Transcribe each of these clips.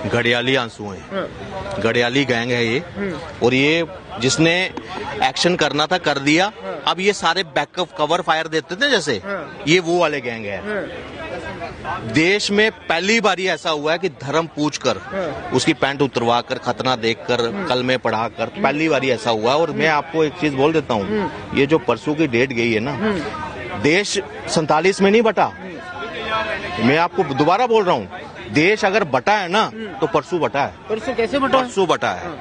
घड़ियाली आंसू हैं, घड़ियाली गैंग है ये। और ये जिसने एक्शन करना था कर दिया। अब ये सारे बैकअप कवर फायर देते थे जैसे, ये वो वाले गैंग है। देश में पहली बार ऐसा हुआ है कि धर्म पूछकर, उसकी पैंट उतरवा कर, खतना देखकर, कलमे पढ़ाकर, पहली बार ऐसा हुआ। और मैं आपको एक चीज बोल देता हूँ, ये जो परसों की डेट गई है ना, देश 47 में नहीं बटा। मैं आपको दोबारा बोल रहा हूँ, देश अगर बटा है ना तो परसों बटा है। परसों कैसे बटा? परसों बटा है,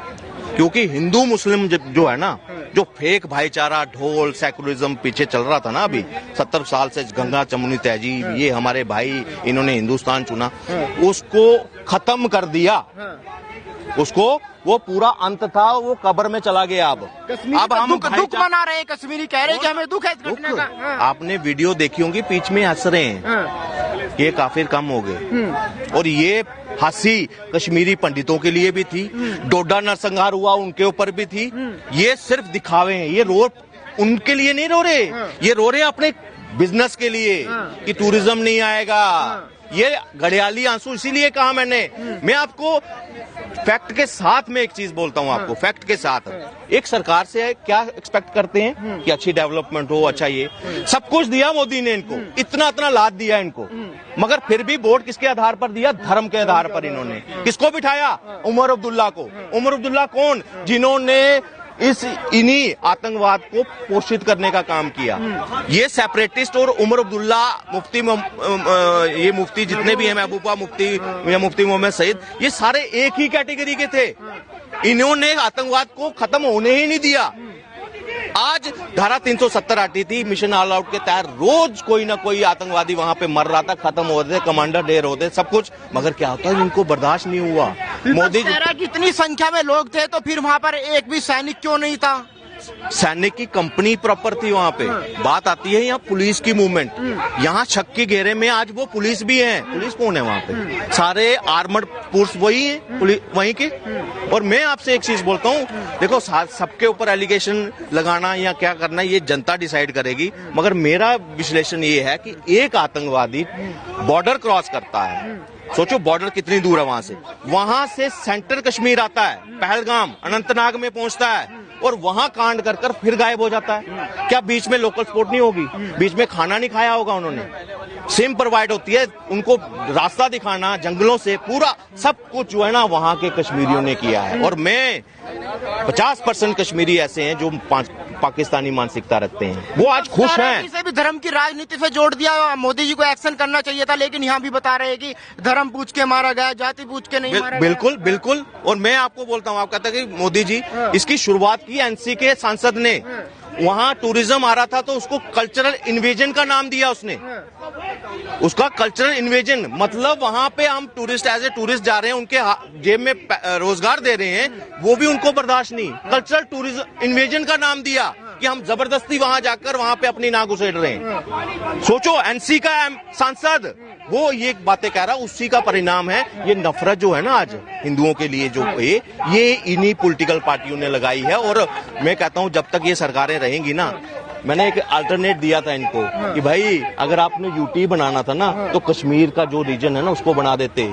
क्योंकि हिंदू मुस्लिम जो है ना, जो फेक भाईचारा, ढोल सेकुलरिज्म पीछे चल रहा था ना अभी 70 साल से, गंगा जमुनी तहजीब, ये हमारे भाई, इन्होंने हिंदुस्तान चुना, उसको खत्म कर दिया। उसको वो पूरा अंत था, वो कब्र में चला गया। अब हम दुख मना रहे हैं, कश्मीरी कह रहे हैं कि हमें दुख है इस घटना का। आपने वीडियो देखी होंगी, बीच में हंस रहे हैं, ये काफिर कम हो गए। और ये हंसी कश्मीरी पंडितों के लिए भी थी, डोडा नरसंहार हुआ उनके ऊपर भी थी। ये सिर्फ दिखावे हैं, ये रो उनके लिए नहीं रो रहे, ये रो रहे अपने बिजनेस के लिए कि टूरिज्म नहीं आएगा। ये घड़ियाली आंसू इसीलिए कहा मैंने। मैं आपको फैक्ट के साथ में एक चीज बोलता हूँ आपको, फैक्ट के साथ। एक सरकार से क्या एक्सपेक्ट करते हैं कि अच्छी डेवलपमेंट हो, अच्छा ये सब कुछ दिया मोदी ने इनको, इतना इतना लाद दिया इनको, मगर फिर भी वोट किसके आधार पर दिया? धर्म के आधार पर। इन्होंने किसको बिठाया? उमर अब्दुल्ला को। उमर अब्दुल्ला कौन? जिन्होंने इन्हीं आतंकवाद को पोषित करने का काम किया। ये सेपरेटिस्ट और उमर अब्दुल्ला, मुफ्ती ये मुफ्ती जितने भी हैं, महबूबा मुफ्ती या मुफ्ती मोहम्मद सईद, ये सारे एक ही कैटेगरी के थे। इन्होंने आतंकवाद को खत्म होने ही नहीं दिया। आज धारा 370 हटी थी, मिशन ऑल आउट के तहत रोज कोई ना कोई आतंकवादी वहां पे मर रहा था, खत्म हो रहे थे, कमांडर ढेर होते, सब कुछ, मगर क्या होता है, इनको बर्दाश्त नहीं हुआ। मोदी जी कितनी संख्या में लोग थे तो फिर वहां पर एक भी सैनिक क्यों नहीं था? सैनिक की कंपनी प्रॉपर थी वहाँ पे। बात आती है यहाँ पुलिस की मूवमेंट, यहाँ छक के घेरे में आज वो पुलिस भी है। पुलिस कौन है वहाँ पे? सारे आर्मर्ड फोर्स वही है, वहीं के। और मैं आपसे एक चीज बोलता हूँ, देखो सबके ऊपर एलिगेशन लगाना या क्या करना ये जनता डिसाइड करेगी, मगर मेरा विश्लेषण ये है कि एक आतंकवादी बॉर्डर क्रॉस करता है, सोचो बॉर्डर कितनी दूर है वहां से सेंटर कश्मीर आता है, पहलगाम अनंतनाग में पहुंचता है, और वहां कांड कर फिर गायब हो जाता है। क्या बीच में लोकल सपोर्ट नहीं होगी? बीच में खाना नहीं खाया होगा उन्होंने? सिम प्रोवाइड होती है, उनको रास्ता दिखाना जंगलों से, पूरा सब कुछ जो है ना वहां के कश्मीरियों ने किया है। और मैं 50% कश्मीरी ऐसे हैं जो पाकिस्तानी मानसिकता रखते हैं, वो आज खुश हैं। इसे भी धर्म की राजनीति से जोड़ दिया। मोदी जी को एक्शन करना चाहिए था, लेकिन यहाँ भी बता रहे हैं कि धर्म पूछ के मारा गया, जाति पूछ के नहीं मारा गया। बिल्कुल बिल्कुल। और मैं आपको बोलता हूँ, आप कहते हैं कि मोदी जी, इसकी शुरुआत की एनसी के सांसद ने। वहाँ टूरिज्म आ रहा था तो उसको कल्चरल इन्वेजन का नाम दिया उसने, उसका कल्चरल इन्वेजन, मतलब वहाँ पे हम टूरिस्ट एज ए टूरिस्ट जा रहे हैं, उनके जेब में रोजगार दे रहे हैं, वो भी उनको बर्दाश्त नहीं। कल्चरल टूरिज्म इन्वेजन का नाम दिया कि हम जबरदस्ती वहाँ जाकर वहाँ पे अपनी नाक उसेड़ रहे हैं। सोचो, एनसी का सांसद वो ये बातें कह रहा, उसी का परिणाम है ये नफरत जो है ना आज हिंदुओं के लिए, जो ये इन्हीं पॉलिटिकल पार्टियों ने लगाई है। और मैं कहता हूँ जब तक ये सरकारें रहेंगी ना, मैंने एक अल्टरनेट दिया था इनको कि भाई अगर आपने यूटी बनाना था ना तो कश्मीर का जो रीजन है ना उसको बना देते,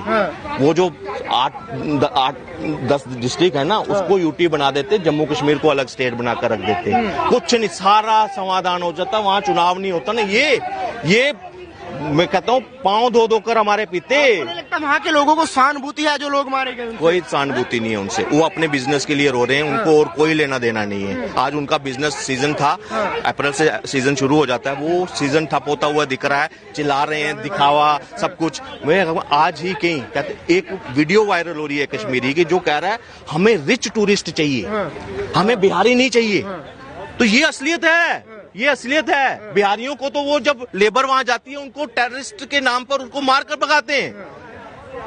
वो जो 8-10 डिस्ट्रिक्ट है ना उसको यूटी बना देते, जम्मू कश्मीर को अलग स्टेट बनाकर रख देते, कुछ नहीं, सारा समाधान हो जाता, वहाँ चुनाव नहीं होता ना। ये मैं कहता हूँ पाँव धो धो कर हमारे पीते। लगता वहाँ के लोगों को सहानुभूति है, जो लोग मारे गए कोई सहानुभूति नहीं है उनसे, वो अपने बिजनेस के लिए रो रहे हैं, उनको और कोई लेना देना नहीं है। आज उनका बिजनेस सीजन था, अप्रैल से सीजन शुरू हो जाता है, वो सीजन ठप होता हुआ दिख रहा है, चिल्ला रहे हैं, दिखावा सब कुछ। मैं आज ही कहीं कहते एक वीडियो वायरल हो रही है कश्मीरी की, जो कह रहा है हमें रिच टूरिस्ट चाहिए, हमें बिहारी नहीं चाहिए। तो ये असलियत है, ये असलियत है। बिहारियों को तो वो जब लेबर वहां जाती है उनको टेररिस्ट के नाम पर उनको मार कर भगाते हैं,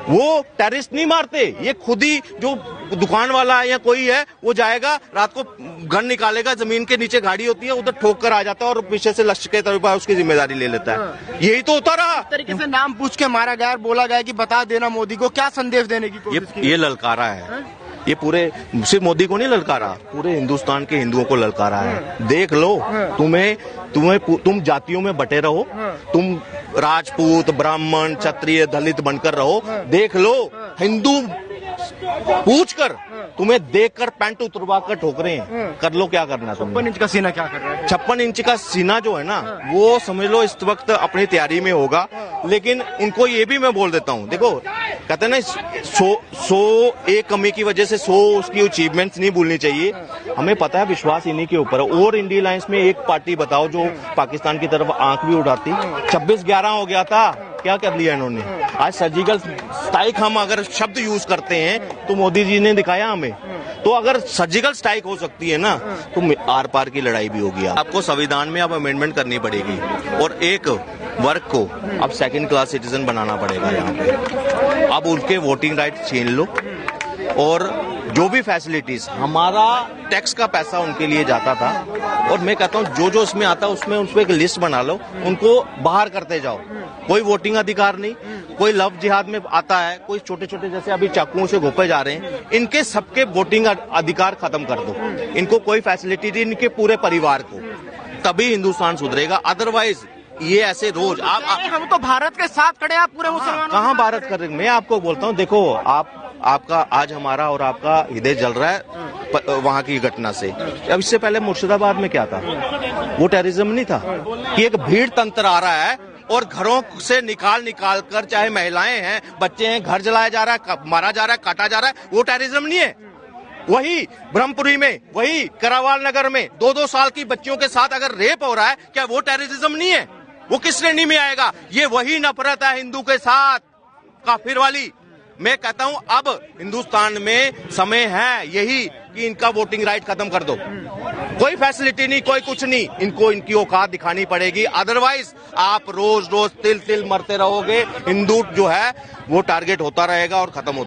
वो टेररिस्ट नहीं मारते, ये खुद ही जो दुकान वाला या कोई है वो जाएगा रात को गन निकालेगा, जमीन के नीचे गाड़ी होती है उधर ठोक कर आ जाता है और पीछे से लश्कर के तौर पर उसकी जिम्मेदारी ले लेता है। यही तो होता रहा। तरीके से नाम पूछ के मारा गया, बोला गया कि बता देना मोदी को, क्या संदेश देने की कोशिश की? ये ललकारा है, ये पूरे सिर्फ मोदी को नहीं ललकारा, पूरे हिंदुस्तान के हिंदुओं को ललकारा है। देख लो, तुम जातियों में बटे रहो, तुम राजपूत, ब्राह्मण, क्षत्रिय, दलित बनकर रहो, देख लो हिंदू पूछ कर, तुम्हें देख कर पैंट उतरवा कर ठोकरे हैं, कर लो क्या करना। 56 इंच का सीना क्या कर रहा है? 56 इंच का सीना जो है ना, वो समझ लो इस वक्त अपनी तैयारी में होगा। लेकिन इनको ये भी मैं बोल देता हूँ, देखो कहते हैं ना 100 एक कमी की वजह से 100 उसकी अचीवमेंट्स नहीं भूलनी चाहिए। हमें पता है विश्वास इन्हीं के ऊपर है। और इंडिया लाइंस में एक पार्टी बताओ जो पाकिस्तान की तरफ आंख भी उठाती। 26-11 हो गया था, क्या कर लिया इन्होंने? आज सर्जिकल स्ट्राइक हम अगर शब्द यूज करते हैं तो मोदी जी ने दिखाया हमें। तो अगर सर्जिकल स्ट्राइक हो सकती है ना, तो आर पार की लड़ाई भी होगी। आपको संविधान में अब अमेंडमेंट करनी पड़ेगी और एक वर्ग को अब सेकंड क्लास सिटीजन बनाना पड़ेगा यहाँ पे। अब उनके वोटिंग राइट छीन लो और जो भी फैसिलिटीज, हमारा टैक्स का पैसा उनके लिए जाता था। और मैं कहता हूँ जो जो उसमें आता है उसमें उस पर एक लिस्ट बना लो, उनको बाहर करते जाओ। कोई वोटिंग अधिकार नहीं, कोई लव जिहाद में आता है, कोई छोटे छोटे जैसे अभी चाकुओं से घोपे जा रहे हैं, इनके सबके वोटिंग अधिकार खत्म कर दो। इनको कोई फैसिलिटी नहीं, इनके पूरे परिवार को, तभी हिंदुस्तान सुधरेगा। अदरवाइज ये ऐसे रोज हम तो भारत के साथ खड़े हैं, आप पूरे मुसलमानों कहाँ भारत कर रहे हैं? मैं आपको बोलता हूँ, देखो आपका आज हमारा और आपका हृदय जल रहा है वहां की घटना से। अब इससे पहले मुर्शिदाबाद में क्या था? वो टेररिज्म नहीं था कि एक भीड़ तंत्र आ रहा है और घरों से निकाल कर, चाहे महिलाएं हैं, बच्चे हैं, घर जलाया जा रहा है, मारा जा रहा है, काटा जा रहा है, वो टेररिज्म नहीं है। वही ब्रह्मपुरी में, वही करावाल नगर में 2-2 साल की बच्चियों के साथ अगर रेप हो रहा है, क्या वो टेररिज्म नहीं है? वो किस श्रेणी में आएगा? ये वही नफरत है हिंदू के साथ, काफिर वाली। मैं कहता हूं अब हिंदुस्तान में समय है यही कि इनका वोटिंग राइट खत्म कर दो। कोई फैसिलिटी नहीं, कोई कुछ नहीं, इनको इनकी औकात दिखानी पड़ेगी। अदरवाइज आप रोज रोज तिल तिल मरते रहोगे। हिंदू जो है वो टारगेट होता रहेगा और खत्म होता